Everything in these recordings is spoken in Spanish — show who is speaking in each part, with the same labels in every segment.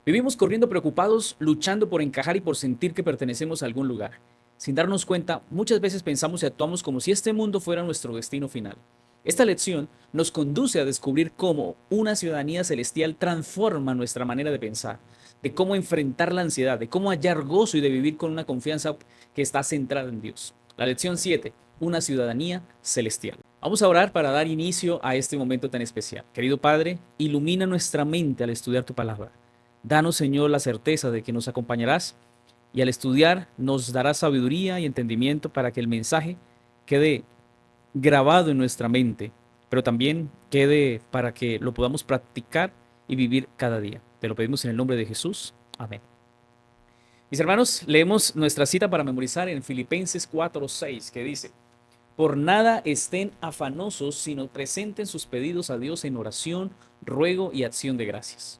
Speaker 1: Vivimos corriendo preocupados, luchando por encajar y por sentir que pertenecemos a algún lugar. Sin darnos cuenta, muchas veces pensamos y actuamos como si este mundo fuera nuestro destino final. Esta lección nos conduce a descubrir cómo una ciudadanía celestial transforma nuestra manera de pensar, de cómo enfrentar la ansiedad, de cómo hallar gozo y de vivir con una confianza que está centrada en Dios. La lección 7: una ciudadanía celestial. Vamos a orar para dar inicio a este momento tan especial. Querido Padre, ilumina nuestra mente al estudiar tu palabra. Danos, Señor, la certeza de que nos acompañarás y al estudiar nos darás sabiduría y entendimiento para que el mensaje quede grabado en nuestra mente, pero también quede para que lo podamos practicar y vivir cada día. Te lo pedimos en el nombre de Jesús. Amén. Mis hermanos, leemos nuestra cita para memorizar en Filipenses 4:6, que dice: por nada estén afanosos, sino presenten sus pedidos a Dios en oración, ruego y acción de gracias.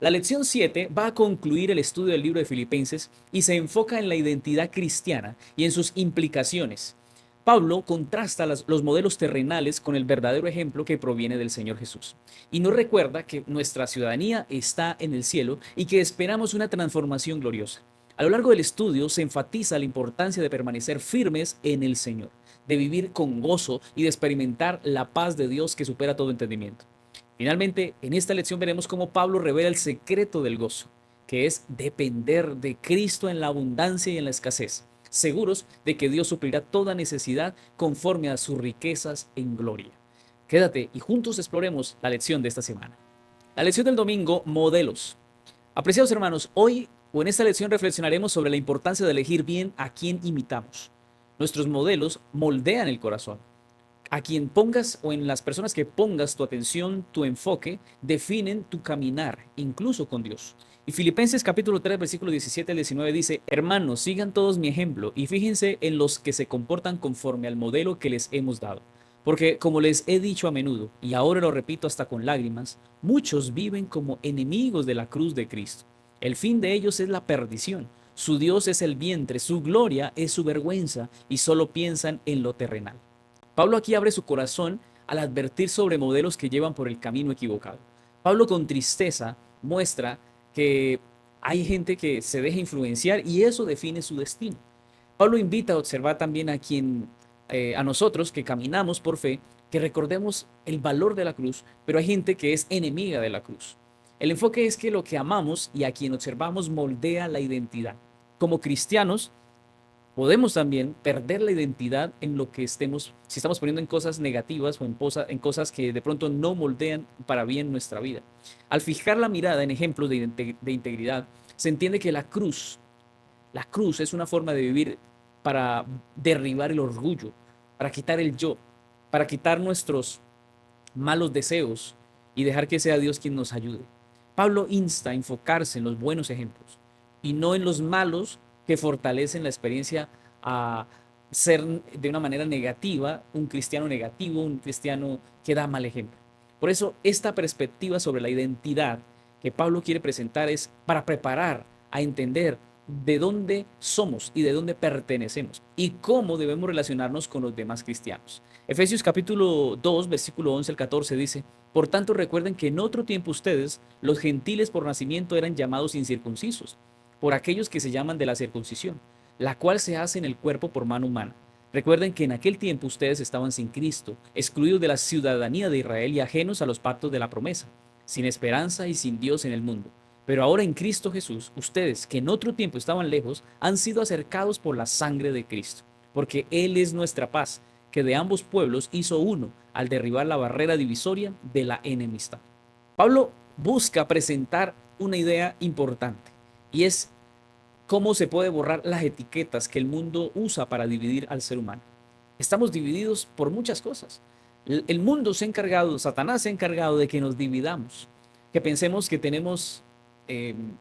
Speaker 1: La lección 7 va a concluir el estudio del libro de Filipenses y se enfoca en la identidad cristiana y en sus implicaciones. Pablo contrasta los modelos terrenales con el verdadero ejemplo que proviene del Señor Jesús. Y nos recuerda que nuestra ciudadanía está en el cielo y que esperamos una transformación gloriosa. A lo largo del estudio se enfatiza la importancia de permanecer firmes en el Señor, de vivir con gozo y de experimentar la paz de Dios que supera todo entendimiento. Finalmente, en esta lección veremos cómo Pablo revela el secreto del gozo, que es depender de Cristo en la abundancia y en la escasez, seguros de que Dios suplirá toda necesidad conforme a sus riquezas en gloria. Quédate y juntos exploremos la lección de esta semana. La lección del domingo, modelos. Apreciados hermanos, hoy o en esta lección reflexionaremos sobre la importancia de elegir bien a quién imitamos. Nuestros modelos moldean el corazón. A quien pongas o en las personas que pongas tu atención, tu enfoque, definen tu caminar, incluso con Dios. Y Filipenses capítulo 3, versículo 17 al 19 dice: hermanos, sigan todos mi ejemplo y fíjense en los que se comportan conforme al modelo que les hemos dado. Porque como les he dicho a menudo, y ahora lo repito hasta con lágrimas, muchos viven como enemigos de la cruz de Cristo. El fin de ellos es la perdición. Su Dios es el vientre, su gloria es su vergüenza, y solo piensan en lo terrenal. Pablo aquí abre su corazón al advertir sobre modelos que llevan por el camino equivocado. Pablo con tristeza muestra que hay gente que se deja influenciar y eso define su destino. Pablo invita a observar también a nosotros que caminamos por fe, que recordemos el valor de la cruz, pero hay gente que es enemiga de la cruz. El enfoque es que lo que amamos y a quien observamos moldea la identidad. Como cristianos, podemos también perder la identidad en lo que estemos, si estamos poniendo en cosas negativas o en cosas que de pronto no moldean para bien nuestra vida. Al fijar la mirada en ejemplos de integridad, se entiende que la cruz es una forma de vivir para derribar el orgullo, para quitar el yo, para quitar nuestros malos deseos y dejar que sea Dios quien nos ayude. Pablo insta a enfocarse en los buenos ejemplos y no en los malos que fortalecen la experiencia a ser de una manera negativa, un cristiano negativo, un cristiano que da mal ejemplo. Por eso, esta perspectiva sobre la identidad que Pablo quiere presentar es para preparar a entender de dónde somos y de dónde pertenecemos y cómo debemos relacionarnos con los demás cristianos. Efesios capítulo 2, versículo 11 al 14 dice: por tanto recuerden que en otro tiempo ustedes, los gentiles por nacimiento, eran llamados incircuncisos, por aquellos que se llaman de la circuncisión, la cual se hace en el cuerpo por mano humana. Recuerden que en aquel tiempo ustedes estaban sin Cristo, excluidos de la ciudadanía de Israel y ajenos a los pactos de la promesa, sin esperanza y sin Dios en el mundo. Pero ahora en Cristo Jesús, ustedes que en otro tiempo estaban lejos, han sido acercados por la sangre de Cristo, porque Él es nuestra paz, que de ambos pueblos hizo uno al derribar la barrera divisoria de la enemistad. Pablo busca presentar una idea importante y es cómo se puede borrar las etiquetas que el mundo usa para dividir al ser humano. Estamos divididos por muchas cosas. El mundo se ha encargado, Satanás se ha encargado de que nos dividamos, que pensemos que tenemos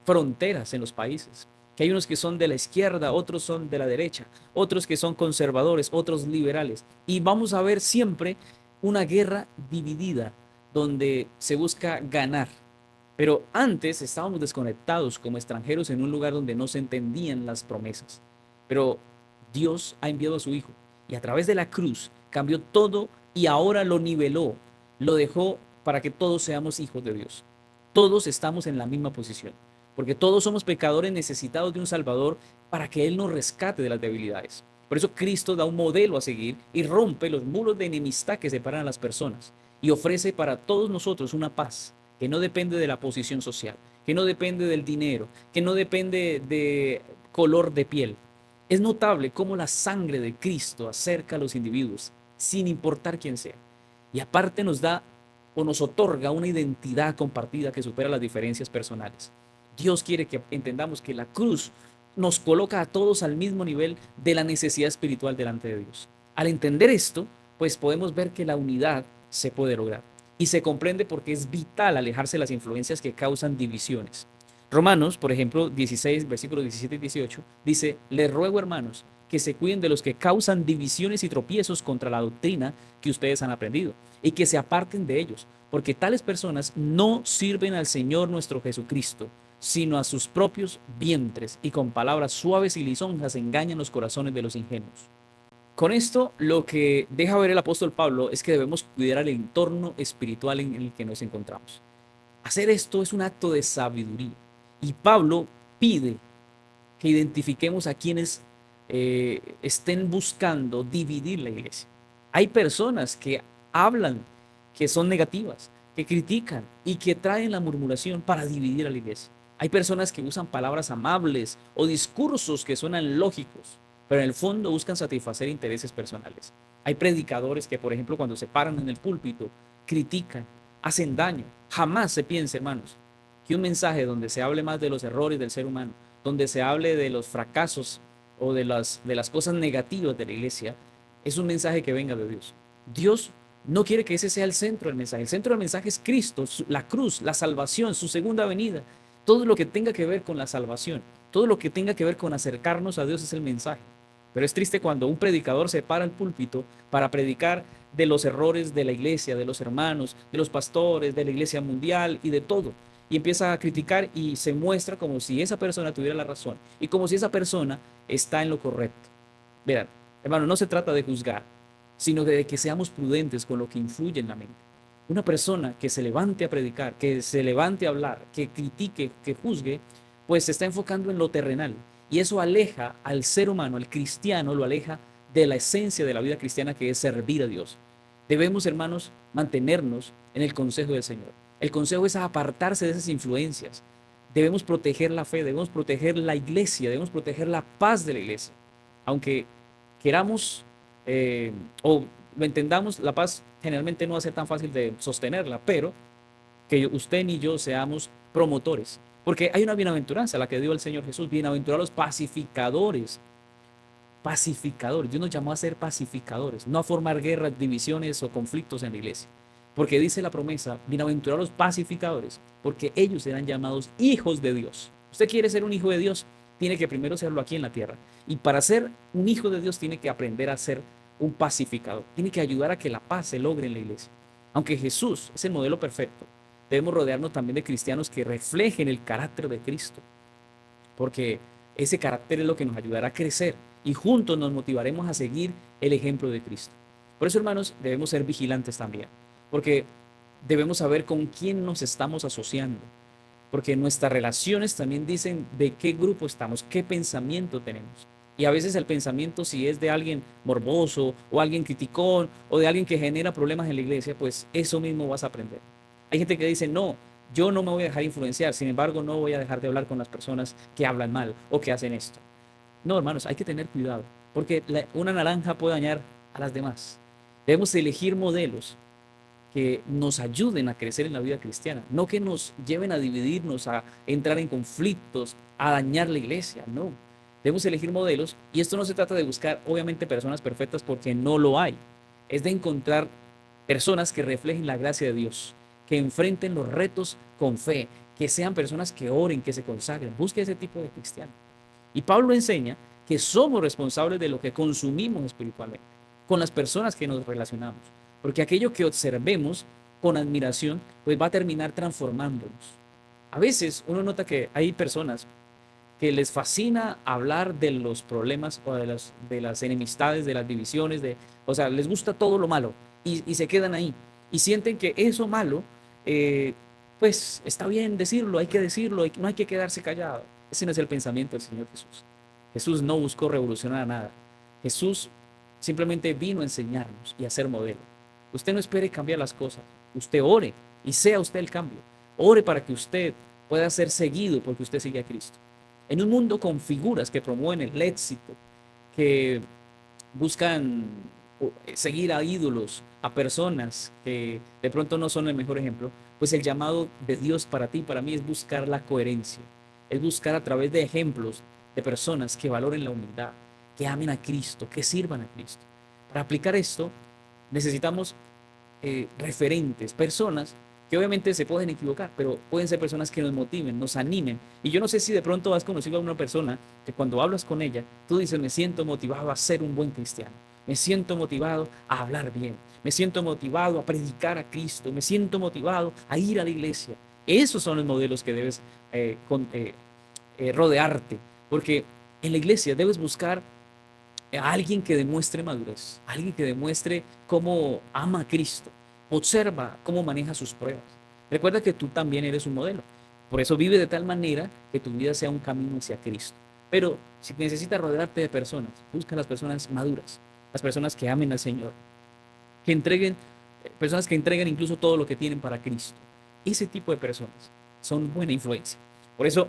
Speaker 1: fronteras en los países, que hay unos que son de la izquierda, otros son de la derecha, otros que son conservadores, otros liberales. Y vamos a ver siempre una guerra dividida donde se busca ganar. Pero antes estábamos desconectados como extranjeros en un lugar donde no se entendían las promesas. Pero Dios ha enviado a su Hijo y a través de la cruz cambió todo y ahora lo niveló, lo dejó para que todos seamos hijos de Dios. Todos estamos en la misma posición. porque todos somos pecadores necesitados de un Salvador para que Él nos rescate de las debilidades. Por eso Cristo da un modelo a seguir y rompe los muros de enemistad que separan a las personas y ofrece para todos nosotros una paz que no depende de la posición social, que no depende del dinero, que no depende de color de piel. Es notable cómo la sangre de Cristo acerca a los individuos, sin importar quién sea. Y aparte nos da o nos otorga una identidad compartida que supera las diferencias personales. Dios quiere que entendamos que la cruz nos coloca a todos al mismo nivel de la necesidad espiritual delante de Dios. Al entender esto, pues podemos ver que la unidad se puede lograr y se comprende porque es vital alejarse de las influencias que causan divisiones. Romanos, por ejemplo, 16, versículos 17 y 18, dice, les ruego, hermanos, que se cuiden de los que causan divisiones y tropiezos contra la doctrina que ustedes han aprendido y que se aparten de ellos, porque tales personas no sirven al Señor nuestro Jesucristo, sino a sus propios vientres, y con palabras suaves y lisonjas engañan los corazones de los ingenuos. Con esto, lo que deja ver el apóstol Pablo es que debemos cuidar el entorno espiritual en el que nos encontramos. Hacer esto es un acto de sabiduría. Y Pablo pide que identifiquemos a quienes estén buscando dividir la iglesia. Hay personas que hablan, que son negativas, que critican y que traen la murmuración para dividir a la iglesia. Hay personas que usan palabras amables o discursos que suenan lógicos, pero en el fondo buscan satisfacer intereses personales. Hay predicadores que, por ejemplo, cuando se paran en el púlpito, critican, hacen daño. Jamás se piense, hermanos, que un mensaje donde se hable más de los errores del ser humano, donde se hable de los fracasos o de las cosas negativas de la iglesia, es un mensaje que venga de Dios. Dios no quiere que ese sea el centro del mensaje. El centro del mensaje es Cristo, la cruz, la salvación, su segunda venida. Todo lo que tenga que ver con la salvación, todo lo que tenga que ver con acercarnos a Dios es el mensaje. Pero es triste cuando un predicador se para al púlpito para predicar de los errores de la iglesia, de los hermanos, de los pastores, de la iglesia mundial y de todo. Y empieza a criticar y se muestra como si esa persona tuviera la razón y como si esa persona está en lo correcto. Verán, hermano, no se trata de juzgar, sino de que seamos prudentes con lo que influye en la mente. Una persona que se levante a predicar, que se levante a hablar, que critique, que juzgue, pues se está enfocando en lo terrenal. Y eso aleja al ser humano, al cristiano, lo aleja de la esencia de la vida cristiana, que es servir a Dios. Debemos, hermanos, mantenernos en el consejo del Señor. El consejo es apartarse de esas influencias. Debemos proteger la fe, debemos proteger la iglesia, debemos proteger la paz de la iglesia. Aunque queramos o lo entendamos, la paz generalmente no va a ser tan fácil de sostenerla, pero que usted ni yo seamos promotores. Porque hay una bienaventuranza, la que dio el Señor Jesús, bienaventurados los pacificadores. Pacificadores, Dios nos llamó a ser pacificadores, no a formar guerras, divisiones o conflictos en la iglesia. Porque dice la promesa, bienaventurados los pacificadores, porque ellos serán llamados hijos de Dios. Usted quiere ser un hijo de Dios, tiene que primero serlo aquí en la tierra. Y para ser un hijo de Dios tiene que aprender a ser un pacificador. Tiene que ayudar a que la paz se logre en la iglesia. Aunque Jesús es el modelo perfecto, debemos rodearnos también de cristianos que reflejen el carácter de Cristo. Porque ese carácter es lo que nos ayudará a crecer y juntos nos motivaremos a seguir el ejemplo de Cristo. Por eso, hermanos, debemos ser vigilantes también, porque debemos saber con quién nos estamos asociando, porque nuestras relaciones también dicen de qué grupo estamos, qué pensamiento tenemos. Y a veces el pensamiento, si es de alguien morboso o alguien criticón o de alguien que genera problemas en la iglesia, pues eso mismo vas a aprender. Hay gente que dice, no, yo no me voy a dejar influenciar, sin embargo no voy a dejar de hablar con las personas que hablan mal o que hacen esto. No, hermanos, hay que tener cuidado, porque una naranja puede dañar a las demás. Debemos elegir modelos que nos ayuden a crecer en la vida cristiana, no que nos lleven a dividirnos, a entrar en conflictos, a dañar la iglesia, no. Debemos elegir modelos y esto no se trata de buscar, obviamente, personas perfectas porque no lo hay. Es de encontrar personas que reflejen la gracia de Dios, que enfrenten los retos con fe, que sean personas que oren, que se consagren. Busque ese tipo de cristiano. Y Pablo enseña que somos responsables de lo que consumimos espiritualmente, con las personas que nos relacionamos. Porque aquello que observemos con admiración, pues va a terminar transformándonos. A veces uno nota que hay personas que les fascina hablar de los problemas o de las enemistades, de las divisiones, o sea, les gusta todo lo malo y se quedan ahí. Y sienten que eso malo pues está bien decirlo, hay que decirlo, no hay que quedarse callado. Ese no es el pensamiento del Señor Jesús. Jesús no buscó revolucionar nada. Jesús simplemente vino a enseñarnos y a ser modelo. Usted no espere cambiar las cosas. Usted ore y sea usted el cambio. Ore para que usted pueda ser seguido porque usted sigue a Cristo. En un mundo con figuras que promueven el éxito, que buscan seguir a ídolos, a personas que de pronto no son el mejor ejemplo, pues el llamado de Dios para ti, para mí, es buscar la coherencia, es buscar a través de ejemplos de personas que valoren la humildad, que amen a Cristo, que sirvan a Cristo. Para aplicar esto necesitamos referentes, personas que obviamente se pueden equivocar, pero pueden ser personas que nos motiven, nos animen. Y yo no sé si de pronto has conocido a una persona que cuando hablas con ella, tú dices, me siento motivado a ser un buen cristiano, me siento motivado a hablar bien, me siento motivado a predicar a Cristo, me siento motivado a ir a la iglesia. Esos son los modelos que debes rodearte, porque en la iglesia debes buscar a alguien que demuestre madurez, alguien que demuestre cómo ama a Cristo, observa cómo maneja sus pruebas. Recuerda que tú también eres un modelo. Por eso vive de tal manera que tu vida sea un camino hacia Cristo. Pero si necesitas rodearte de personas, busca las personas maduras, las personas que amen al Señor, que entreguen, personas que entreguen incluso todo lo que tienen para Cristo. Ese tipo de personas son buena influencia. Por eso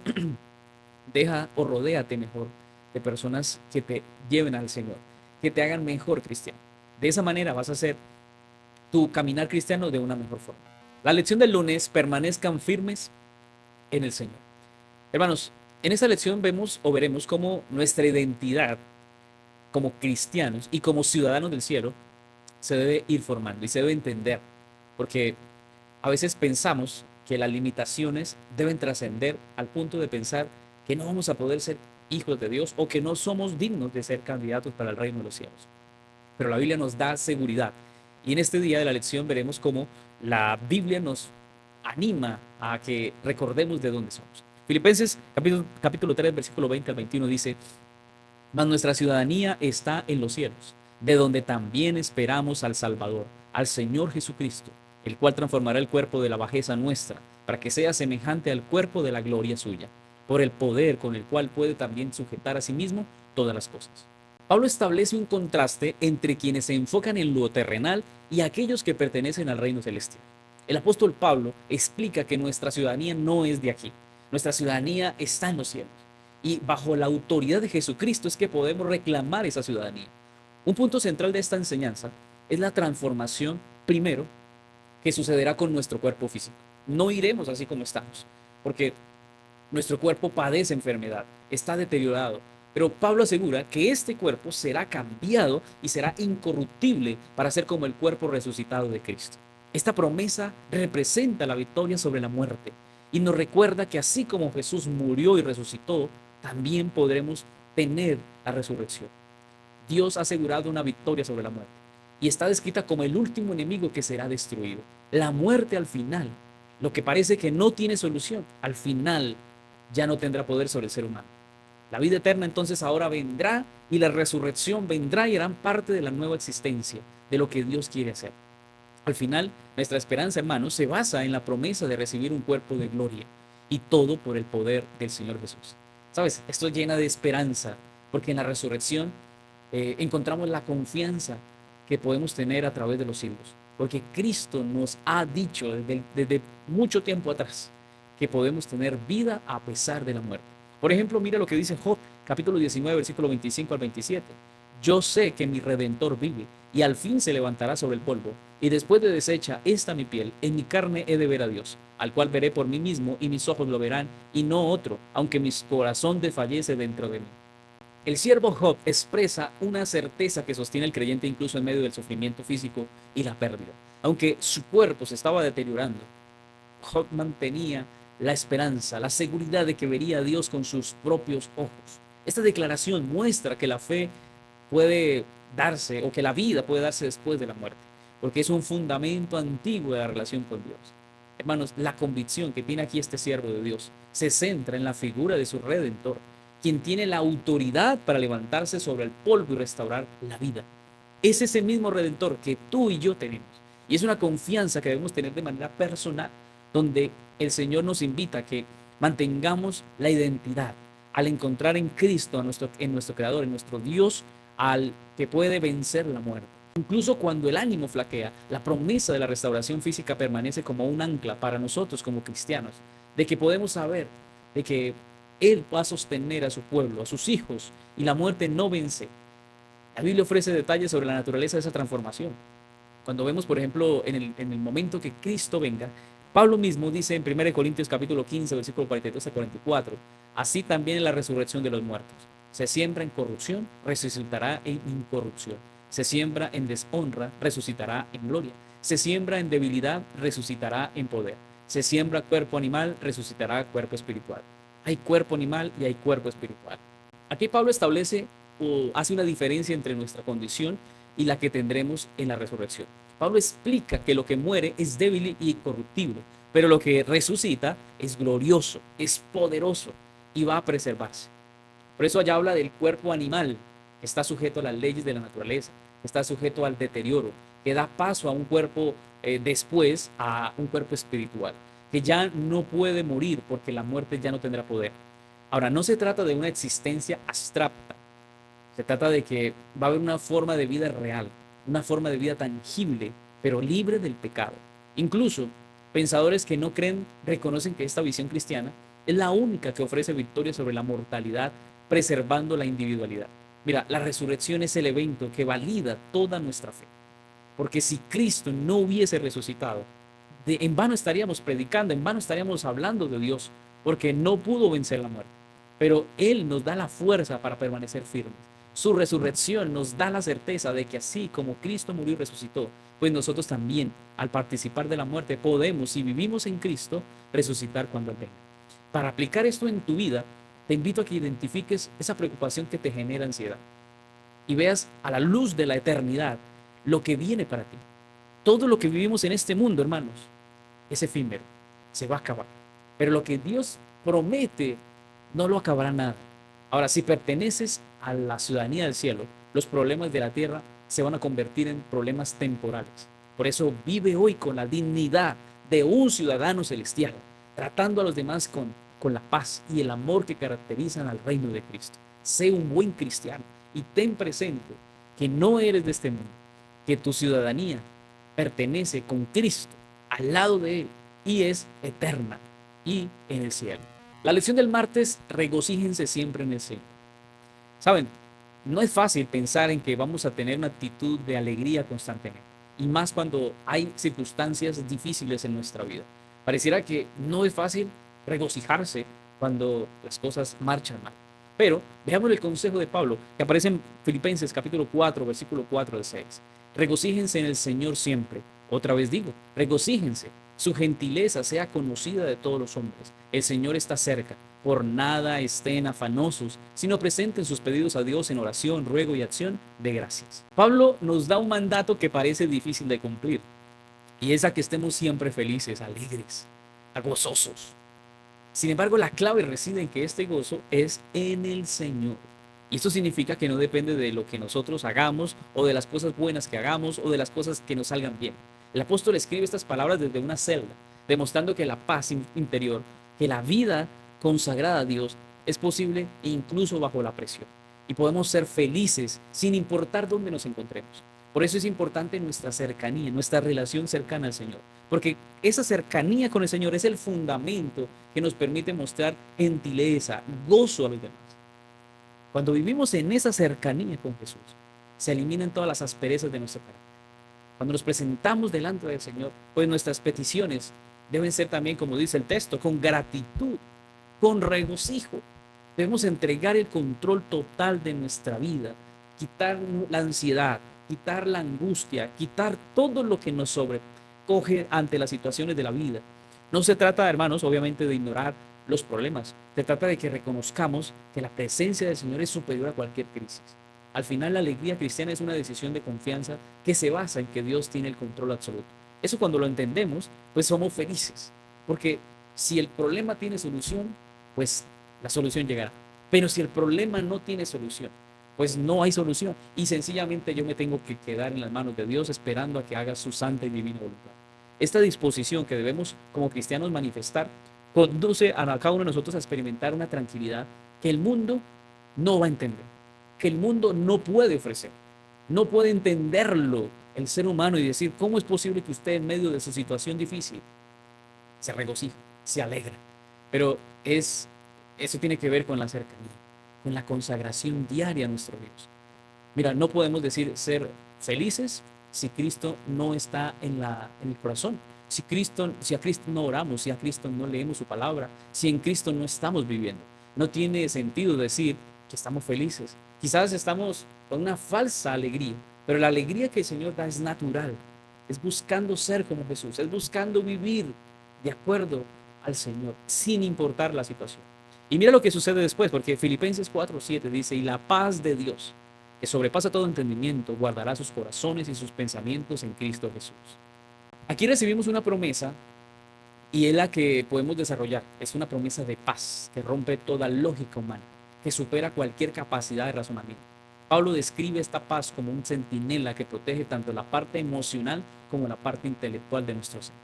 Speaker 1: deja o rodéate mejor de personas que te lleven al Señor, que te hagan mejor cristiano. De esa manera vas a hacer tu caminar cristiano de una mejor forma. La lección del lunes: permanezcan firmes en el Señor. Hermanos, en esta lección vemos o veremos cómo nuestra identidad como cristianos y como ciudadanos del cielo se debe ir formando y se debe entender, porque a veces pensamos que las limitaciones deben trascender al punto de pensar que no vamos a poder ser hijos de Dios o que no somos dignos de ser candidatos para el reino de los cielos. Pero la Biblia nos da seguridad. Y en este día de la lección veremos cómo la Biblia nos anima a que recordemos de dónde somos. Filipenses capítulo 3, versículo 20 al 21 dice: mas nuestra ciudadanía está en los cielos, de donde también esperamos al Salvador, al Señor Jesucristo, el cual transformará el cuerpo de la bajeza nuestra, para que sea semejante al cuerpo de la gloria suya, por el poder con el cual puede también sujetar a sí mismo todas las cosas. Pablo establece un contraste entre quienes se enfocan en lo terrenal y aquellos que pertenecen al reino celestial. El apóstol Pablo explica que nuestra ciudadanía no es de aquí, nuestra ciudadanía está en los cielos y bajo la autoridad de Jesucristo es que podemos reclamar esa ciudadanía. Un punto central de esta enseñanza es la transformación, primero, que sucederá con nuestro cuerpo físico. No iremos así como estamos, porque nuestro cuerpo padece enfermedad, está deteriorado, pero Pablo asegura que este cuerpo será cambiado y será incorruptible para ser como el cuerpo resucitado de Cristo. Esta promesa representa la victoria sobre la muerte y nos recuerda que así como Jesús murió y resucitó, también podremos tener la resurrección. Dios ha asegurado una victoria sobre la muerte y está descrita como el último enemigo que será destruido. La muerte al final, lo que parece que no tiene solución, al final ya no tendrá poder sobre el ser humano. La vida eterna entonces ahora vendrá y la resurrección vendrá y harán parte de la nueva existencia, de lo que Dios quiere hacer. Al final, nuestra esperanza, hermanos, se basa en la promesa de recibir un cuerpo de gloria y todo por el poder del Señor Jesús. ¿Sabes? Esto llena de esperanza porque en la resurrección encontramos la confianza que podemos tener a través de los siglos. Porque Cristo nos ha dicho desde mucho tiempo atrás que podemos tener vida a pesar de la muerte. Por ejemplo, mira lo que dice Job, capítulo 19, versículo 25 al 27. Yo sé que mi Redentor vive y al fin se levantará sobre el polvo. Y después de deshecha esta mi piel, en mi carne he de ver a Dios, al cual veré por mí mismo y mis ojos lo verán y no otro, aunque mi corazón desfallece dentro de mí. El siervo Job expresa una certeza que sostiene el creyente incluso en medio del sufrimiento físico y la pérdida. Aunque su cuerpo se estaba deteriorando, Job mantenía la esperanza, la seguridad de que vería a Dios con sus propios ojos. Esta declaración muestra que la fe puede darse o que la vida puede darse después de la muerte, porque es un fundamento antiguo de la relación con Dios. Hermanos, la convicción que tiene aquí este siervo de Dios se centra en la figura de su Redentor, quien tiene la autoridad para levantarse sobre el polvo y restaurar la vida. Es ese mismo Redentor que tú y yo tenemos. Y es una confianza que debemos tener de manera personal, donde el Señor nos invita a que mantengamos la identidad al encontrar en Cristo, en nuestro Creador, en nuestro Dios, al que puede vencer la muerte. Incluso cuando el ánimo flaquea, la promesa de la restauración física permanece como un ancla para nosotros como cristianos, de que podemos saber de que Él va a sostener a su pueblo, a sus hijos, y la muerte no vence. La Biblia ofrece detalles sobre la naturaleza de esa transformación. Cuando vemos, por ejemplo, en el momento que Cristo venga, Pablo mismo dice en 1 Corintios capítulo 15, versículo 42 a 44, así también en la resurrección de los muertos. Se siembra en corrupción, resucitará en incorrupción. Se siembra en deshonra, resucitará en gloria. Se siembra en debilidad, resucitará en poder. Se siembra cuerpo animal, resucitará cuerpo espiritual. Hay cuerpo animal y hay cuerpo espiritual. Aquí Pablo establece o hace una diferencia entre nuestra condición y la que tendremos en la resurrección. Pablo explica que lo que muere es débil y corruptible, pero lo que resucita es glorioso, es poderoso y va a preservarse. Por eso allá habla del cuerpo animal, que está sujeto a las leyes de la naturaleza, que está sujeto al deterioro, que da paso a un cuerpo después a un cuerpo espiritual, que ya no puede morir porque la muerte ya no tendrá poder. Ahora, no se trata de una existencia abstracta, se trata de que va a haber una forma de vida real, una forma de vida tangible, pero libre del pecado. Incluso pensadores que no creen reconocen que esta visión cristiana es la única que ofrece victoria sobre la mortalidad, preservando la individualidad. Mira, la resurrección es el evento que valida toda nuestra fe. Porque si Cristo no hubiese resucitado, en vano estaríamos predicando, en vano estaríamos hablando de Dios, porque no pudo vencer la muerte. Pero Él nos da la fuerza para permanecer firmes. Su resurrección nos da la certeza de que así como Cristo murió y resucitó, pues nosotros también, al participar de la muerte, podemos, si vivimos en Cristo, resucitar cuando Él venga. Para aplicar esto en tu vida, te invito a que identifiques esa preocupación que te genera ansiedad y veas a la luz de la eternidad lo que viene para ti. Todo lo que vivimos en este mundo, hermanos, es efímero, se va a acabar. Pero lo que Dios promete no lo acabará nada. Ahora, si perteneces a la ciudadanía del cielo, los problemas de la tierra se van a convertir en problemas temporales. Por eso vive hoy con la dignidad de un ciudadano celestial, tratando a los demás con la paz y el amor que caracterizan al reino de Cristo. Sé un buen cristiano y ten presente que no eres de este mundo, que tu ciudadanía pertenece con Cristo al lado de Él y es eterna y en el cielo. La lección del martes, regocíjense siempre en el Señor. Saben, no es fácil pensar en que vamos a tener una actitud de alegría constantemente, y más cuando hay circunstancias difíciles en nuestra vida. Pareciera que no es fácil regocijarse cuando las cosas marchan mal. Pero veamos el consejo de Pablo, que aparece en Filipenses capítulo 4, versículo 4 al 6. Regocíjense en el Señor siempre. Otra vez digo, regocíjense. Su gentileza sea conocida de todos los hombres. El Señor está cerca. Por nada estén afanosos, sino presenten sus pedidos a Dios en oración, ruego y acción de gracias. Pablo nos da un mandato que parece difícil de cumplir, y es a que estemos siempre felices, alegres, gozosos. Sin embargo, la clave reside en que este gozo es en el Señor. Y esto significa que no depende de lo que nosotros hagamos, o de las cosas buenas que hagamos, o de las cosas que nos salgan bien. El apóstol escribe estas palabras desde una celda, demostrando que la paz interior, que la vida consagrada a Dios es posible incluso bajo la presión. Y podemos ser felices sin importar dónde nos encontremos. Por eso es importante nuestra cercanía, nuestra relación cercana al Señor. Porque esa cercanía con el Señor es el fundamento que nos permite mostrar gentileza, gozo a los demás. Cuando vivimos en esa cercanía con Jesús, se eliminan todas las asperezas de nuestro carácter. Cuando nos presentamos delante del Señor, pues nuestras peticiones deben ser también, como dice el texto, con gratitud, con regocijo. Debemos entregar el control total de nuestra vida, quitar la ansiedad, quitar la angustia, quitar todo lo que nos sobrecoge ante las situaciones de la vida. No se trata, hermanos, obviamente de ignorar los problemas. Se trata de que reconozcamos que la presencia del Señor es superior a cualquier crisis. Al final, la alegría cristiana es una decisión de confianza que se basa en que Dios tiene el control absoluto. Eso cuando lo entendemos, pues somos felices. Porque si el problema tiene solución, pues la solución llegará. Pero si el problema no tiene solución, pues no hay solución. Y sencillamente yo me tengo que quedar en las manos de Dios esperando a que haga su santa y divina voluntad. Esta disposición que debemos como cristianos manifestar conduce a cada uno de nosotros a experimentar una tranquilidad que el mundo no va a entender, que el mundo no puede ofrecer, no puede entenderlo el ser humano y decir, ¿cómo es posible que usted en medio de su situación difícil se regocija, se alegra? Pero eso tiene que ver con la cercanía, con la consagración diaria a nuestro Dios. Mira, no podemos decir ser felices si Cristo no está en el corazón. Si a Cristo no oramos, si a Cristo no leemos su palabra, si en Cristo no estamos viviendo. No tiene sentido decir que estamos felices. Quizás estamos con una falsa alegría, pero la alegría que el Señor da es natural. Es buscando ser como Jesús, es buscando vivir de acuerdo al Señor, sin importar la situación. Y mira lo que sucede después, porque Filipenses 4:7 dice, y la paz de Dios, que sobrepasa todo entendimiento, guardará sus corazones y sus pensamientos en Cristo Jesús. Aquí recibimos una promesa y es la que podemos desarrollar. Es una promesa de paz que rompe toda lógica humana, que supera cualquier capacidad de razonamiento. Pablo describe esta paz como un centinela que protege tanto la parte emocional como la parte intelectual de nuestro ser.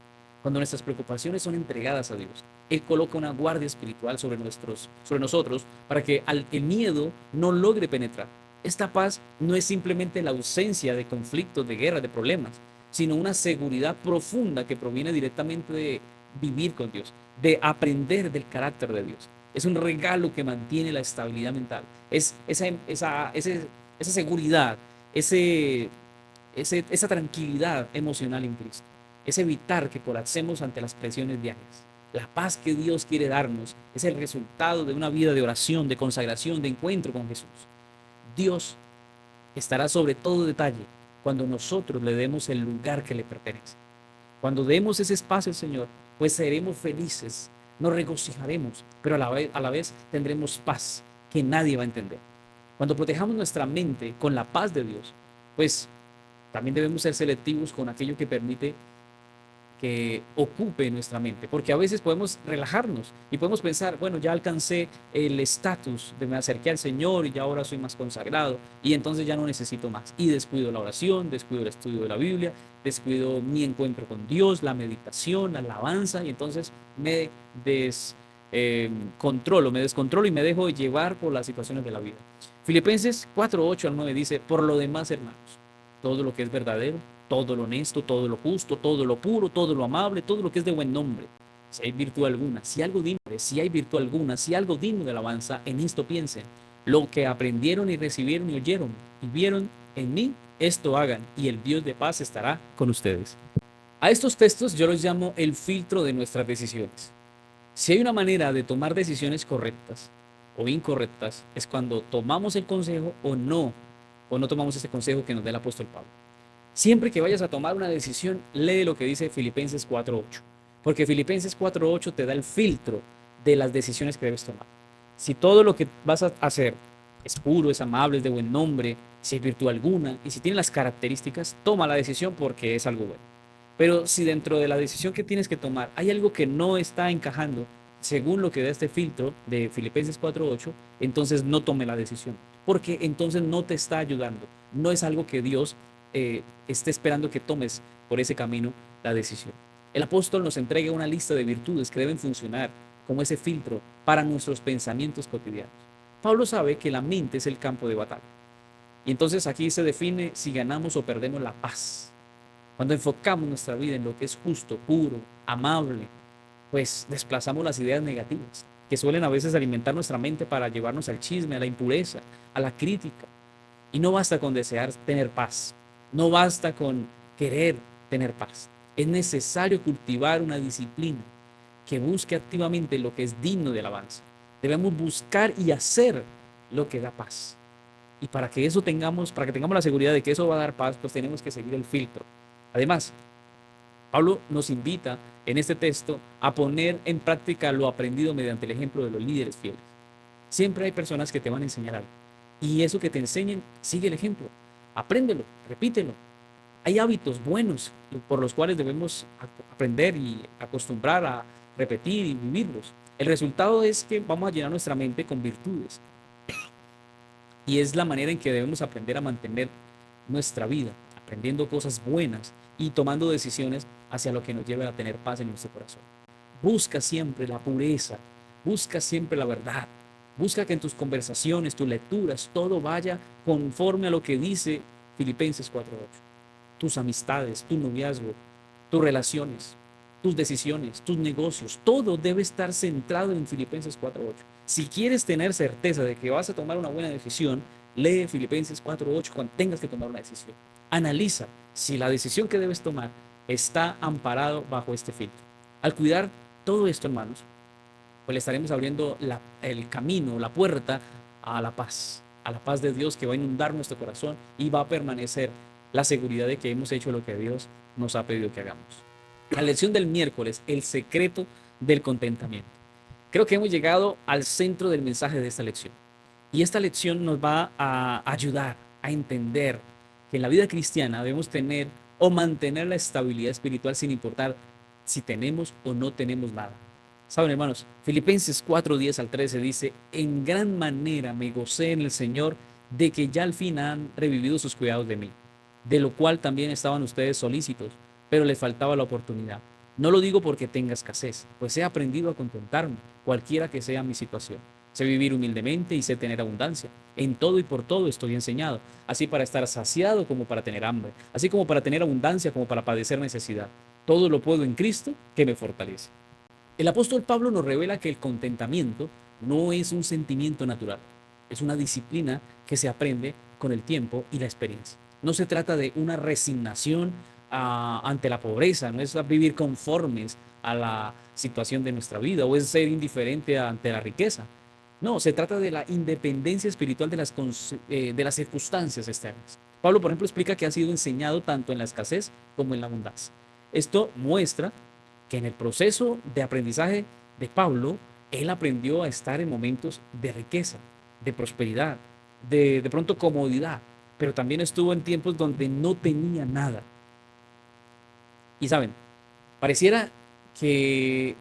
Speaker 1: Cuando nuestras preocupaciones son entregadas a Dios, Él coloca una guardia espiritual sobre nosotros para que el miedo no logre penetrar. Esta paz no es simplemente la ausencia de conflictos, de guerras, de problemas, sino una seguridad profunda que proviene directamente de vivir con Dios, de aprender del carácter de Dios. Es un regalo que mantiene la estabilidad mental. Es esa seguridad, esa tranquilidad emocional en Cristo. Es evitar que colapsemos ante las presiones diarias. La paz que Dios quiere darnos es el resultado de una vida de oración, de consagración, de encuentro con Jesús. Dios estará sobre todo detalle cuando nosotros le demos el lugar que le pertenece. Cuando demos ese espacio al Señor, pues seremos felices, nos regocijaremos, pero a la vez tendremos paz que nadie va a entender. Cuando protejamos nuestra mente con la paz de Dios, pues también debemos ser selectivos con aquello que permite que ocupe nuestra mente, porque a veces podemos relajarnos y podemos pensar, bueno, ya alcancé el estatus de me acerqué al Señor y ya ahora soy más consagrado y entonces ya no necesito más. Y descuido la oración, descuido el estudio de la Biblia, descuido mi encuentro con Dios, la meditación, la alabanza y entonces me descontrolo y me dejo llevar por las situaciones de la vida. Filipenses 4:8-9 dice, por lo demás, hermanos, todo lo que es verdadero, todo lo honesto, todo lo justo, todo lo puro, todo lo amable, todo lo que es de buen nombre. Si hay virtud alguna, si algo digno, si hay virtud alguna, si algo digno de alabanza, en esto piensen. Lo que aprendieron y recibieron y oyeron y vieron en mí, esto hagan, y el Dios de paz estará con ustedes. A estos textos yo los llamo el filtro de nuestras decisiones. Si hay una manera de tomar decisiones correctas o incorrectas, es cuando tomamos el consejo o no tomamos ese consejo que nos da el apóstol Pablo. Siempre que vayas a tomar una decisión, lee lo que dice Filipenses 4:8, porque Filipenses 4:8 te da el filtro de las decisiones que debes tomar. Si todo lo que vas a hacer es puro, es amable, es de buen nombre, si hay virtud alguna y si tiene las características, toma la decisión porque es algo bueno. Pero si dentro de la decisión que tienes que tomar hay algo que no está encajando según lo que da este filtro de Filipenses 4:8, entonces no tome la decisión, porque entonces no te está ayudando. No es algo que Dios esté esperando que tomes por ese camino la decisión. El apóstol nos entrega una lista de virtudes que deben funcionar como ese filtro para nuestros pensamientos cotidianos. Pablo sabe que la mente es el campo de batalla. Y entonces aquí se define si ganamos o perdemos la paz. Cuando enfocamos nuestra vida en lo que es justo, puro, amable, pues desplazamos las ideas negativas que suelen a veces alimentar nuestra mente para llevarnos al chisme, a la impureza, a la crítica. Y no basta con desear tener paz, no basta con querer tener paz. Es necesario cultivar una disciplina que busque activamente lo que es digno de alabanza. Debemos buscar y hacer lo que da paz. Y para que tengamos la seguridad de que eso va a dar paz, pues tenemos que seguir el filtro. Además, Pablo nos invita en este texto a poner en práctica lo aprendido mediante el ejemplo de los líderes fieles. Siempre hay personas que te van a enseñar algo. Y eso que te enseñen, sigue el ejemplo. Apréndelo, repítelo. Hay hábitos buenos por los cuales debemos aprender y acostumbrar a repetir y vivirlos. El resultado es que vamos a llenar nuestra mente con virtudes. Y es la manera en que debemos aprender a mantener nuestra vida, aprendiendo cosas buenas y tomando decisiones hacia lo que nos lleve a tener paz en nuestro corazón. Busca siempre la pureza, busca siempre la verdad, busca que en tus conversaciones, tus lecturas, todo vaya conforme a lo que dice Filipenses 4:8. Tus amistades, tu noviazgo, tus relaciones, tus decisiones, tus negocios, todo debe estar centrado en Filipenses 4:8. Si quieres tener certeza de que vas a tomar una buena decisión, lee Filipenses 4:8 cuando tengas que tomar una decisión. Analiza si la decisión que debes tomar está amparado bajo este filtro. Al cuidar todo esto, hermanos, pues le estaremos abriendo el camino, la puerta a la paz de Dios que va a inundar nuestro corazón y va a permanecer la seguridad de que hemos hecho lo que Dios nos ha pedido que hagamos. La lección del miércoles, el secreto del contentamiento. Creo que hemos llegado al centro del mensaje de esta lección. Y esta lección nos va a ayudar a entender que en la vida cristiana debemos tener o mantener la estabilidad espiritual sin importar si tenemos o no tenemos nada. Saben, hermanos, Filipenses 4:10 al 13 dice: en gran manera me gocé en el Señor de que ya al fin han revivido sus cuidados de mí, de lo cual también estaban ustedes solícitos, pero les faltaba la oportunidad. No lo digo porque tenga escasez, pues he aprendido a contentarme, cualquiera que sea mi situación. Sé vivir humildemente y sé tener abundancia. En todo y por todo estoy enseñado, así para estar saciado como para tener hambre, así como para tener abundancia como para padecer necesidad. Todo lo puedo en Cristo que me fortalece. El apóstol Pablo nos revela que el contentamiento no es un sentimiento natural, es una disciplina que se aprende con el tiempo y la experiencia. No se trata de una resignación ante la pobreza, no es vivir conformes a la situación de nuestra vida o es ser indiferente ante la riqueza. No, se trata de la independencia espiritual de las circunstancias externas. Pablo, por ejemplo, explica que ha sido enseñado tanto en la escasez como en la abundancia. Esto muestra que en el proceso de aprendizaje de Pablo, él aprendió a estar en momentos de riqueza, de prosperidad, de pronto comodidad, pero también estuvo en tiempos donde no tenía nada. Y saben, pareciera que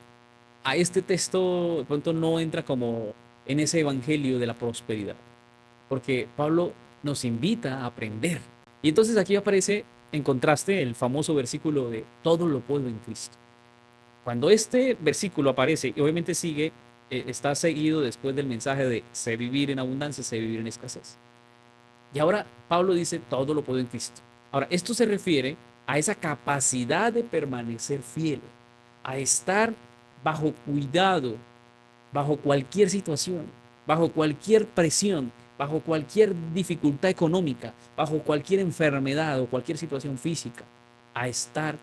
Speaker 1: a este texto de pronto no entra como en ese evangelio de la prosperidad, porque Pablo nos invita a aprender. Y entonces aquí aparece en contraste el famoso versículo de todo lo puedo en Cristo. Cuando este versículo aparece, y obviamente sigue, está seguido después del mensaje de sé vivir en abundancia, sé vivir en escasez. Y ahora Pablo dice, todo lo puedo en Cristo. Ahora, esto se refiere a esa capacidad de permanecer fiel, a estar bajo cuidado, bajo cualquier situación, bajo cualquier presión, bajo cualquier dificultad económica, bajo cualquier enfermedad o cualquier situación física, a estar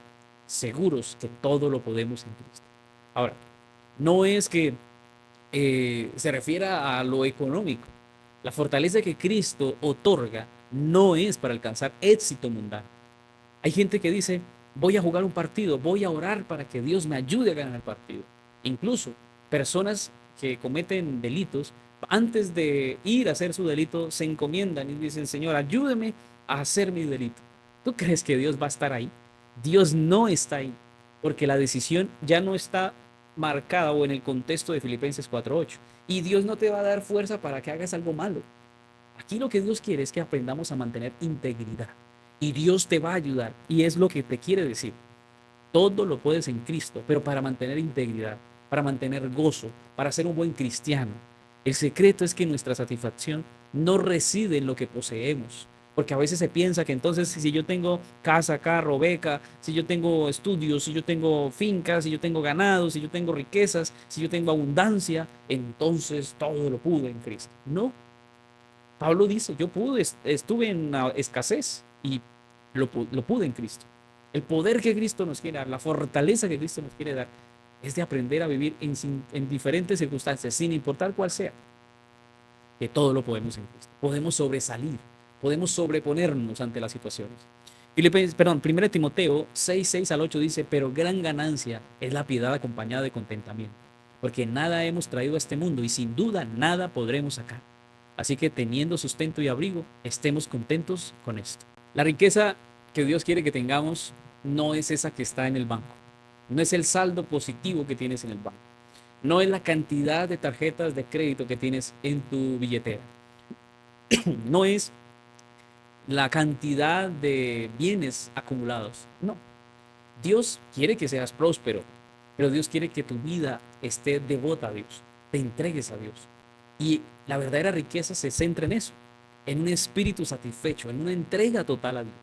Speaker 1: seguros que todo lo podemos en Cristo. Ahora, no es que se refiera a lo económico. La fortaleza que Cristo otorga no es para alcanzar éxito mundano. Hay gente que dice, voy a jugar un partido, voy a orar para que Dios me ayude a ganar el partido. Incluso personas que cometen delitos, antes de ir a hacer su delito, se encomiendan y dicen, Señor, ayúdeme a hacer mi delito. ¿Tú crees que Dios va a estar ahí? Dios no está ahí, porque la decisión ya no está marcada o en el contexto de Filipenses 4:8. Y Dios no te va a dar fuerza para que hagas algo malo. Aquí lo que Dios quiere es que aprendamos a mantener integridad. Y Dios te va a ayudar. Y es lo que te quiere decir. Todo lo puedes en Cristo, pero para mantener integridad, para mantener gozo, para ser un buen cristiano. El secreto es que nuestra satisfacción no reside en lo que poseemos. Porque a veces se piensa que entonces si yo tengo casa, carro, beca, si yo tengo estudios, si yo tengo fincas, si yo tengo ganado, si yo tengo riquezas, si yo tengo abundancia, entonces todo lo pude en Cristo. No, Pablo dice, yo estuve en la escasez y lo pude en Cristo. El poder que Cristo nos quiere dar, la fortaleza que Cristo nos quiere dar, es de aprender a vivir en diferentes circunstancias, sin importar cuál sea, que todo lo podemos en Cristo. Podemos sobresalir, podemos sobreponernos ante las situaciones. Perdón, 1 Timoteo 6:6 al 8 dice, pero gran ganancia es la piedad acompañada de contentamiento, porque nada hemos traído a este mundo y sin duda nada podremos sacar. Así que teniendo sustento y abrigo, estemos contentos con esto. La riqueza que Dios quiere que tengamos no es esa que está en el banco, no es el saldo positivo que tienes en el banco, no es la cantidad de tarjetas de crédito que tienes en tu billetera, no es la cantidad de bienes acumulados. No, Dios quiere que seas próspero, pero Dios quiere que tu vida esté devota a Dios, te entregues a Dios. Y la verdadera riqueza se centra en eso, en un espíritu satisfecho, en una entrega total a Dios.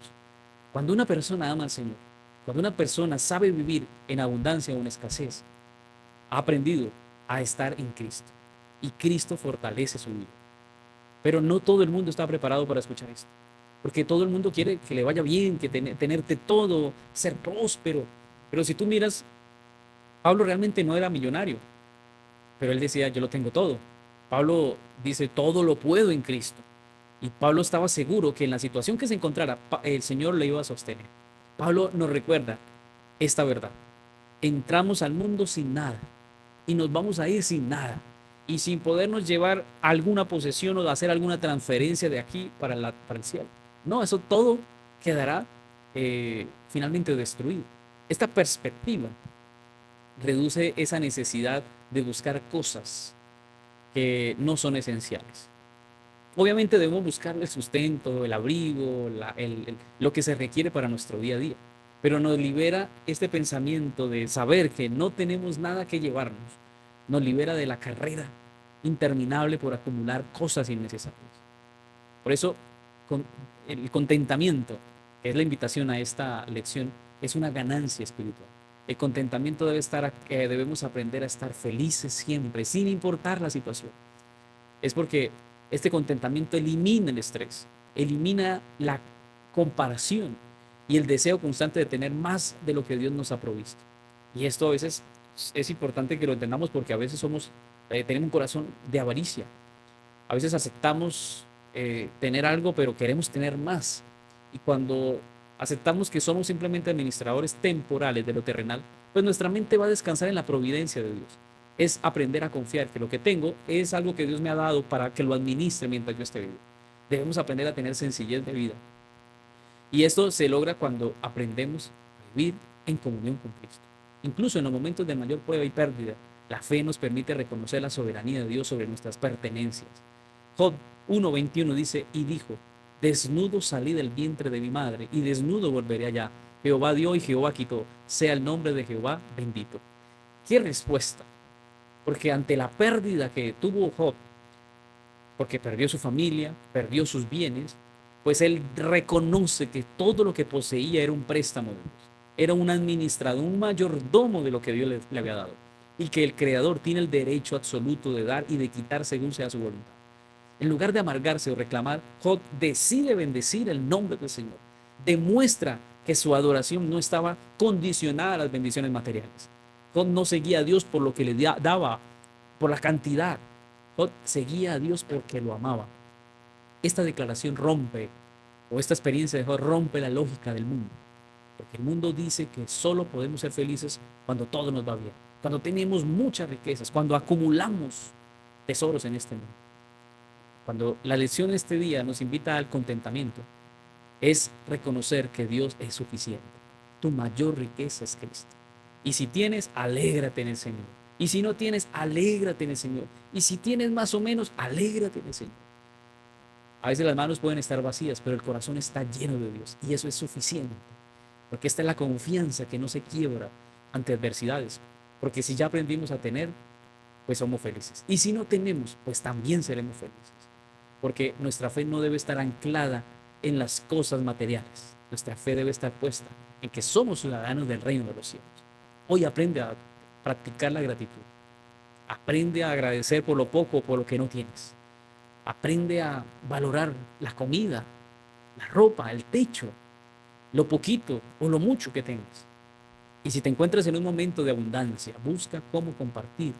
Speaker 1: Cuando una persona ama al Señor, cuando una persona sabe vivir en abundancia o en escasez, ha aprendido a estar en Cristo. Y Cristo fortalece su vida. Pero no todo el mundo está preparado para escuchar esto. Porque todo el mundo quiere que le vaya bien, que tenerte todo, ser próspero. Pero si tú miras, Pablo realmente no era millonario, pero él decía, yo lo tengo todo. Pablo dice, todo lo puedo en Cristo. Y Pablo estaba seguro que en la situación que se encontrara, el Señor le iba a sostener. Pablo nos recuerda esta verdad. Entramos al mundo sin nada y nos vamos a ir sin nada y sin podernos llevar alguna posesión o hacer alguna transferencia de aquí para el cielo. No, eso todo quedará finalmente destruido. Esta perspectiva reduce esa necesidad de buscar cosas que no son esenciales. Obviamente debemos buscar el sustento, el abrigo, lo que se requiere para nuestro día a día, pero nos libera este pensamiento de saber que no tenemos nada que llevarnos, nos libera de la carrera interminable por acumular cosas innecesarias. Por eso, con, el contentamiento, que es la invitación a esta lección, es una ganancia espiritual. El contentamiento debemos aprender a estar felices siempre, sin importar la situación. Es porque este contentamiento elimina el estrés, elimina la comparación y el deseo constante de tener más de lo que Dios nos ha provisto. Y esto a veces es importante que lo entendamos porque a veces tenemos un corazón de avaricia. A veces aceptamos tener algo, pero queremos tener más. Y cuando aceptamos que somos simplemente administradores temporales de lo terrenal, pues nuestra mente va a descansar en la providencia de Dios. Es aprender a confiar que lo que tengo es algo que Dios me ha dado para que lo administre mientras yo esté vivo. Debemos aprender a tener sencillez de vida. Y esto se logra cuando aprendemos a vivir en comunión con Cristo. Incluso en los momentos de mayor prueba y pérdida, la fe nos permite reconocer la soberanía de Dios sobre nuestras pertenencias. Job 1:21 dice, y dijo, desnudo salí del vientre de mi madre, y desnudo volveré allá. Jehová dio y Jehová quitó. Sea el nombre de Jehová bendito. ¿Qué respuesta? Porque ante la pérdida que tuvo Job, porque perdió su familia, perdió sus bienes, pues él reconoce que todo lo que poseía era un préstamo de Dios. Era un administrador, un mayordomo de lo que Dios le había dado. Y que el Creador tiene el derecho absoluto de dar y de quitar según sea su voluntad. En lugar de amargarse o reclamar, Job decide bendecir el nombre del Señor. Demuestra que su adoración no estaba condicionada a las bendiciones materiales. Job no seguía a Dios por lo que le daba, por la cantidad. Job seguía a Dios porque lo amaba. Esta declaración rompe, o esta experiencia de Job rompe la lógica del mundo. Porque el mundo dice que solo podemos ser felices cuando todo nos va bien, cuando tenemos muchas riquezas, cuando acumulamos tesoros en este mundo. Cuando la lección de este día nos invita al contentamiento, es reconocer que Dios es suficiente. Tu mayor riqueza es Cristo. Y si tienes, alégrate en el Señor. Y si no tienes, alégrate en el Señor. Y si tienes más o menos, alégrate en el Señor. A veces las manos pueden estar vacías, pero el corazón está lleno de Dios. Y eso es suficiente. Porque esta es la confianza que no se quiebra ante adversidades. Porque si ya aprendimos a tener, pues somos felices. Y si no tenemos, pues también seremos felices. Porque nuestra fe no debe estar anclada en las cosas materiales. Nuestra fe debe estar puesta en que somos ciudadanos del reino de los cielos. Hoy aprende a practicar la gratitud. Aprende a agradecer por lo poco o por lo que no tienes. Aprende a valorar la comida, la ropa, el techo, lo poquito o lo mucho que tengas. Y si te encuentras en un momento de abundancia, busca cómo compartir.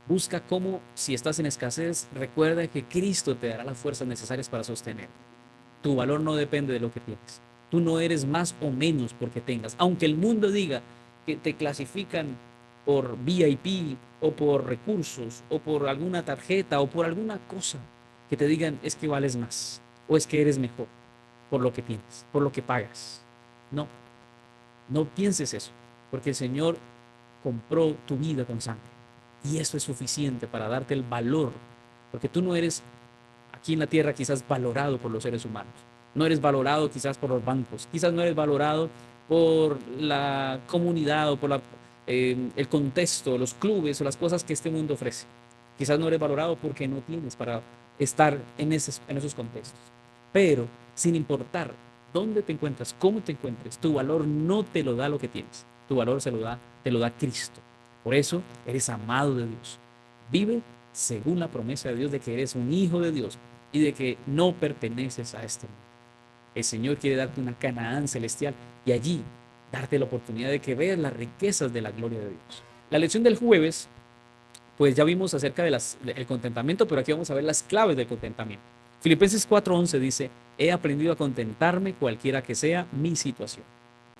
Speaker 1: Busca cómo, si estás en escasez, recuerda que Cristo te dará las fuerzas necesarias para sostener. Tu valor no depende de lo que tienes. Tú no eres más o menos porque tengas. Aunque el mundo diga que te clasifican por VIP o por recursos o por alguna tarjeta o por alguna cosa que te digan es que vales más o es que eres mejor por lo que tienes, por lo que pagas. No, no pienses eso, porque el Señor compró tu vida con sangre y eso es suficiente para darte el valor, porque tú no eres aquí en la tierra quizás valorado por los seres humanos. No eres valorado quizás por los bancos, quizás no eres valorado por la comunidad o por el contexto, los clubes o las cosas que este mundo ofrece. Quizás no eres valorado porque no tienes para estar en esos contextos. Pero sin importar dónde te encuentras, cómo te encuentres, tu valor no te lo da lo que tienes. Tu valor te lo da Cristo. Por eso eres amado de Dios. Vive según la promesa de Dios de que eres un hijo de Dios y de que no perteneces a este mundo. El Señor quiere darte una Canaán celestial y allí darte la oportunidad de que veas las riquezas de la gloria de Dios. La lección del jueves, pues ya vimos acerca del contentamiento, pero aquí vamos a ver las claves del contentamiento. Filipenses 4:11 dice, he aprendido a contentarme cualquiera que sea mi situación.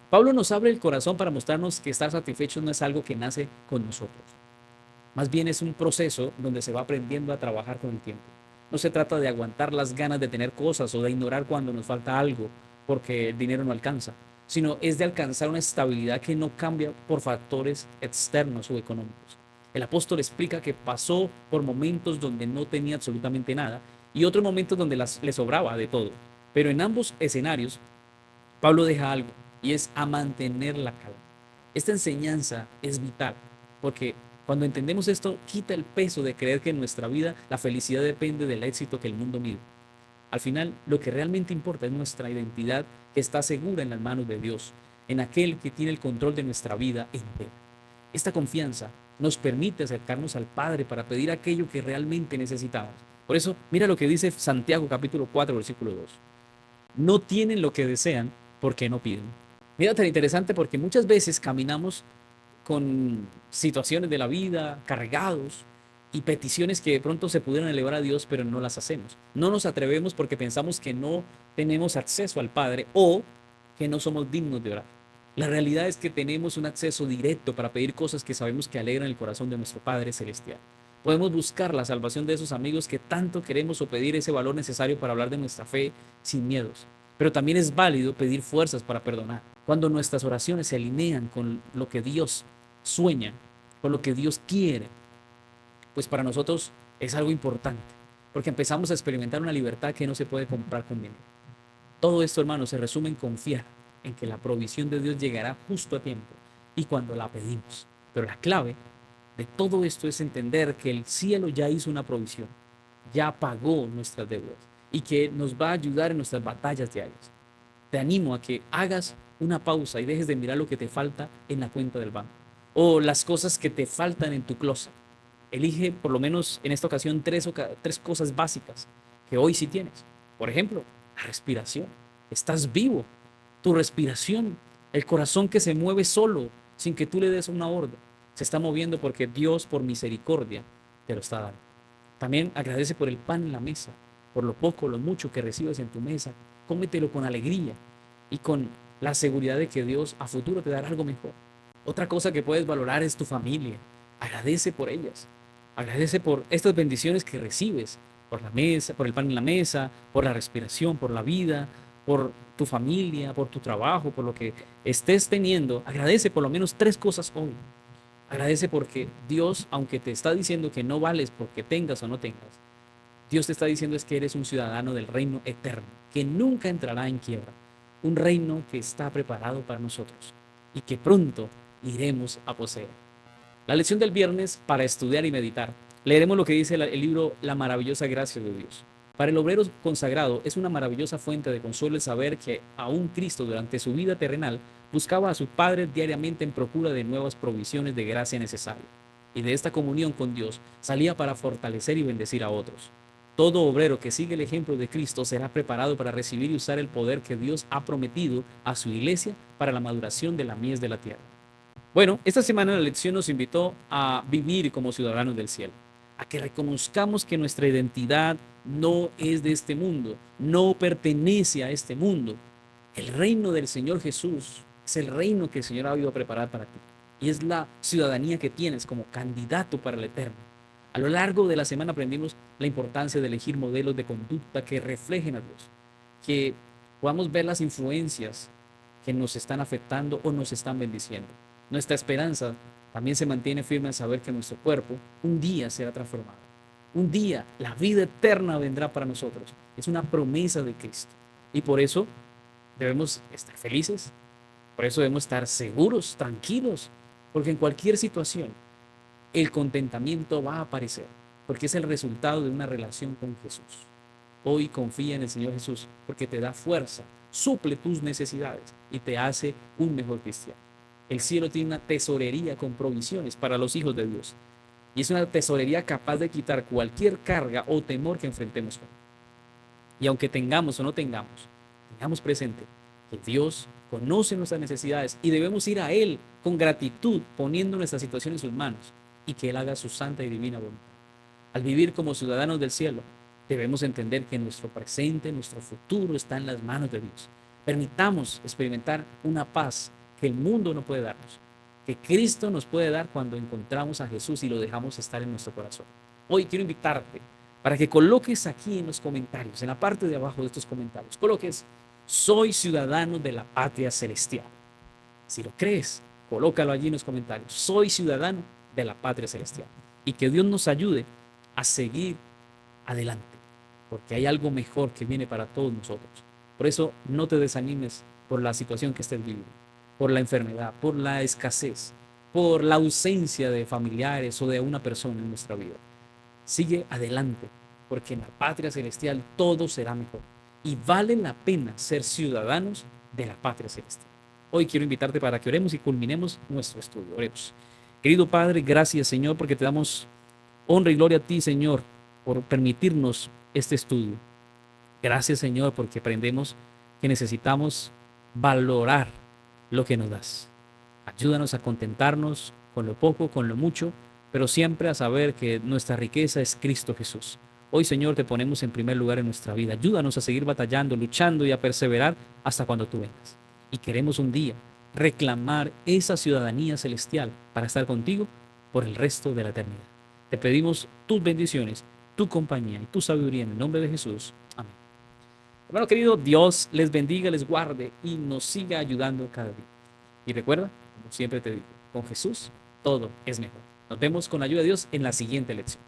Speaker 1: Pablo nos abre el corazón para mostrarnos que estar satisfechos no es algo que nace con nosotros. Más bien es un proceso donde se va aprendiendo a trabajar con el tiempo. No se trata de aguantar las ganas de tener cosas o de ignorar cuando nos falta algo porque el dinero no alcanza, sino es de alcanzar una estabilidad que no cambia por factores externos o económicos. El apóstol explica que pasó por momentos donde no tenía absolutamente nada y otros momentos donde le sobraba de todo. Pero en ambos escenarios, Pablo deja algo y es a mantener la calma. Esta enseñanza es vital porque cuando entendemos esto, quita el peso de creer que en nuestra vida la felicidad depende del éxito que el mundo mide. Al final, lo que realmente importa es nuestra identidad que está segura en las manos de Dios, en aquel que tiene el control de nuestra vida entera. Esta confianza nos permite acercarnos al Padre para pedir aquello que realmente necesitamos. Por eso, mira lo que dice Santiago capítulo 4, versículo 2. No tienen lo que desean porque no piden. Mira tan interesante porque muchas veces caminamos con situaciones de la vida, cargados y peticiones que de pronto se pudieran elevar a Dios, pero no las hacemos. No nos atrevemos porque pensamos que no tenemos acceso al Padre o que no somos dignos de orar. La realidad es que tenemos un acceso directo para pedir cosas que sabemos que alegran el corazón de nuestro Padre Celestial. Podemos buscar la salvación de esos amigos que tanto queremos o pedir ese valor necesario para hablar de nuestra fe sin miedos. Pero también es válido pedir fuerzas para perdonar. Cuando nuestras oraciones se alinean con lo que Dios sueña, con lo que Dios quiere, pues para nosotros es algo importante, porque empezamos a experimentar una libertad que no se puede comprar con dinero. Todo esto, hermanos, se resume en confiar en que la provisión de Dios llegará justo a tiempo y cuando la pedimos. Pero la clave de todo esto es entender que el cielo ya hizo una provisión, ya pagó nuestras deudas y que nos va a ayudar en nuestras batallas diarias. Te animo a que hagas una pausa y dejes de mirar lo que te falta en la cuenta del banco o las cosas que te faltan en tu closet. Elige por lo menos en esta ocasión tres cosas básicas que hoy sí tienes. Por ejemplo, la respiración. Estás vivo. Tu respiración, el corazón que se mueve solo sin que tú le des una orden, se está moviendo porque Dios por misericordia te lo está dando. También agradece por el pan en la mesa, por lo poco o lo mucho que recibes en tu mesa. Cómetelo con alegría y con la seguridad de que Dios a futuro te dará algo mejor. Otra cosa que puedes valorar es tu familia. Agradece por ellas. Agradece por estas bendiciones que recibes, por la mesa, por el pan en la mesa, por la respiración, por la vida, por tu familia, por tu trabajo, por lo que estés teniendo. Agradece por lo menos tres cosas hoy. Agradece porque Dios, aunque te está diciendo que no vales porque tengas o no tengas, Dios te está diciendo es que eres un ciudadano del reino eterno, que nunca entrará en quiebra. Un reino que está preparado para nosotros y que pronto iremos a poseer. La lección del viernes para estudiar y meditar. Leeremos lo que dice el libro La maravillosa gracia de Dios. Para el obrero consagrado es una maravillosa fuente de consuelo el saber que aún Cristo durante su vida terrenal buscaba a su Padre diariamente en procura de nuevas provisiones de gracia necesaria. Y de esta comunión con Dios salía para fortalecer y bendecir a otros. Todo obrero que sigue el ejemplo de Cristo será preparado para recibir y usar el poder que Dios ha prometido a su iglesia para la maduración de la mies de la tierra. Bueno, esta semana la lección nos invitó a vivir como ciudadanos del cielo, a que reconozcamos que nuestra identidad no es de este mundo, no pertenece a este mundo. El reino del Señor Jesús es el reino que el Señor ha ido a preparar para ti y es la ciudadanía que tienes como candidato para el eterno. A lo largo de la semana aprendimos la importancia de elegir modelos de conducta que reflejen a Dios, que podamos ver las influencias que nos están afectando o nos están bendiciendo. Nuestra esperanza también se mantiene firme en saber que nuestro cuerpo un día será transformado. Un día la vida eterna vendrá para nosotros. Es una promesa de Cristo. Y por eso debemos estar felices, por eso debemos estar seguros, tranquilos, porque en cualquier situación el contentamiento va a aparecer, porque es el resultado de una relación con Jesús. Hoy confía en el Señor Jesús, porque te da fuerza, suple tus necesidades y te hace un mejor cristiano. El cielo tiene una tesorería con provisiones para los hijos de Dios. Y es una tesorería capaz de quitar cualquier carga o temor que enfrentemos. Y aunque tengamos o no tengamos, tengamos presente que Dios conoce nuestras necesidades y debemos ir a Él con gratitud, poniendo nuestra situación en sus manos y que Él haga su santa y divina voluntad. Al vivir como ciudadanos del cielo, debemos entender que nuestro presente, nuestro futuro está en las manos de Dios. Permitamos experimentar una paz que el mundo no puede darnos, que Cristo nos puede dar cuando encontramos a Jesús y lo dejamos estar en nuestro corazón. Hoy quiero invitarte para que coloques aquí en los comentarios, en la parte de abajo de estos comentarios, coloques: soy ciudadano de la patria celestial. Si lo crees, colócalo allí en los comentarios: soy ciudadano de la patria celestial. Y que Dios nos ayude a seguir adelante, porque hay algo mejor que viene para todos nosotros. Por eso no te desanimes por la situación que estés viviendo, por la enfermedad, por la escasez, por la ausencia de familiares o de una persona en nuestra vida. Sigue adelante, porque en la patria celestial todo será mejor y vale la pena ser ciudadanos de la patria celestial. Hoy quiero invitarte para que oremos y culminemos nuestro estudio. Oremos. Querido Padre, gracias, Señor, porque te damos honra y gloria a ti, Señor, por permitirnos este estudio. Gracias, Señor, porque aprendemos que necesitamos valorar lo que nos das. Ayúdanos a contentarnos con lo poco, con lo mucho, pero siempre a saber que nuestra riqueza es Cristo Jesús. Hoy, Señor, te ponemos en primer lugar en nuestra vida. Ayúdanos a seguir batallando, luchando y a perseverar hasta cuando tú vengas. Y queremos un día reclamar esa ciudadanía celestial para estar contigo por el resto de la eternidad. Te pedimos tus bendiciones, tu compañía y tu sabiduría en el nombre de Jesús. Amén. Hermano querido, Dios les bendiga, les guarde y nos siga ayudando cada día. Y recuerda, como siempre te digo, con Jesús todo es mejor. Nos vemos con la ayuda de Dios en la siguiente lección.